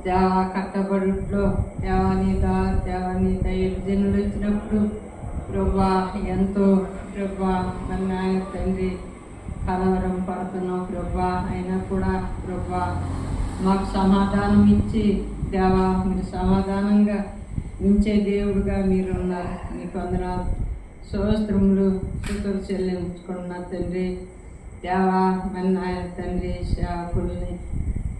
దేవా కట్టబడుట్లో దేవాని దైవజనులు వచ్చినప్పుడు ప్రభా ఎంతో ప్రభా మరి నాయన తండ్రి కలవరం పడుతున్నాం ప్రభా. అయినా కూడా ప్రభా మాకు సమాధానం ఇచ్చి దేవా మీరు సమాధానంగా ఉంచే దేవుడుగా మీరు ఉన్నారు. మీకు వందనాలు స్తోత్రములు స్తుతులు చెల్లించుకున్న తండ్రి. దేవా మరి నాయన తండ్రి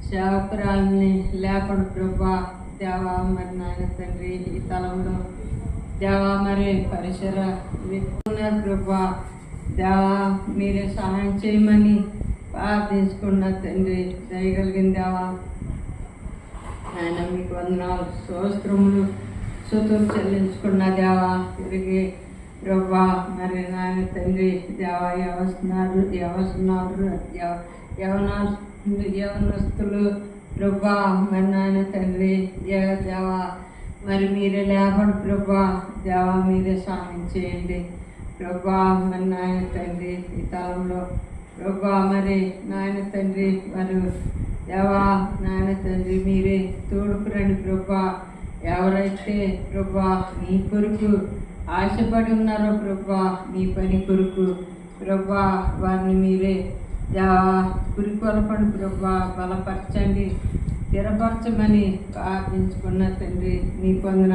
సేవకురాలని లేకుండా ప్రభా దేవా మరి నాయన తండ్రి ఈ తలంలో దేవా మరి పరిసర వ్యక్తున్నారు ప్రభా. దేవా మీరే సహాయం చేయమని ప్రార్థించుకున్న తండ్రి. దయగలిగిన దేవా ఆయన మీకు వందనాలు స్తోత్రములు స్తుతులు చెల్లించుకున్న దేవా. తిరిగి ప్రభా మరి నాయన తండ్రి దేవా యవనస్తులు ప్రభా మరి నాయన తండ్రి దేవా మరి మీరే లేపండి ప్రభా. దేవా మీరే సహాయం చేయండి ప్రభా. మరి నాయన తండ్రి ఈ కాలంలో ప్రభా మరి నాయన తండ్రి మరి దేవా నాయన తండ్రి మీరే తోడుకురండి ప్రభా. ఎవరైతే ప్రభా మీ కొరకు ఆశపడి ఉన్నారో ప్రభా మీ పని కొరకు ప్రభా వారిని మీరే దేవా పురికొల్పండి ప్రభా. బలపరచండి స్థిరపరచమని ప్రార్థించుకున్న తండ్రి. మీ పొందిన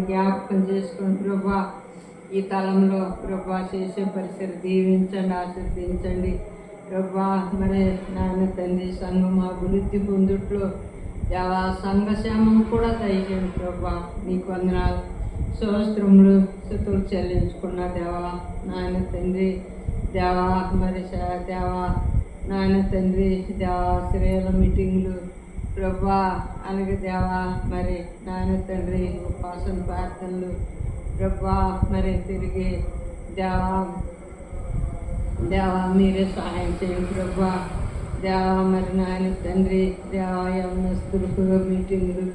జ్ఞాపకం చేసుకుని ప్రభా ఈ తలంలో ప్రభా చేసే పరిసర దీవించండి ఆశీర్వదించండి ప్రభా. మరి నాన్న తండ్రి సంఘం అభివృద్ధి పొందుట్లో దేవా సంఘక్షేమం కూడా దయచేయండి ప్రభా. మీకు వందనాలు స్తోత్రములు స్తుతులు చెల్లించుకున్న దేవా నాయన తండ్రి. దేవా మరి దేవా నాయన తండ్రి దేవా స్త్రీల మీటింగ్లు ప్రభా అలాగే దేవా మరి నాయన తండ్రి ఉపాసన ప్రార్థనలు ప్రభా మరి తిరిగి దేవా మీరే సహాయం చేయండి ప్రభా. దేవా మరి నాయన తండ్రి దేవా యవనస్తులకు మీటింగులు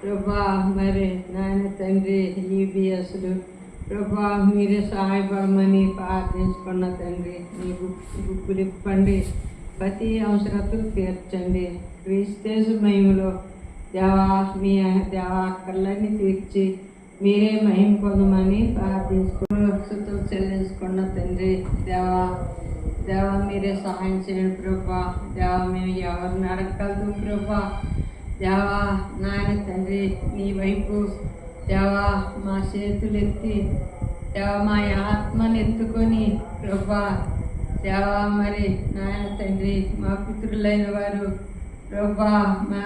ప్రభా మరి నాయన తండ్రి ఈబిఎస్లు ప్రభా మీరే సహాయపడమని ప్రార్థించుకున్న తండ్రి. మీ గుప్పులు ఇప్పండి ప్రతి అవసరతలు తీర్చండి. క్రీస్తు మహిమలో దేవా మీ దేవా అక్కర్లన్నీ తీర్చి మీరే మహిమ పొందమని ప్రార్థించుకుని స్తుతులు చెల్లించుకున్న తండ్రి. దేవా మీరే సహాయం చేయండి ప్రభా. దేవా మేము ఎవరిని అడగగలుగుతాం ప్రభా. దేవా నాయన తండ్రి నీ వైపు దేవా మా చేతులు ఎత్తి దేవా మా ఆత్మను ఎత్తుకొని ప్రభా దేవా మరి నాయన తండ్రి మా పితృలైన వారు ప్రభా మా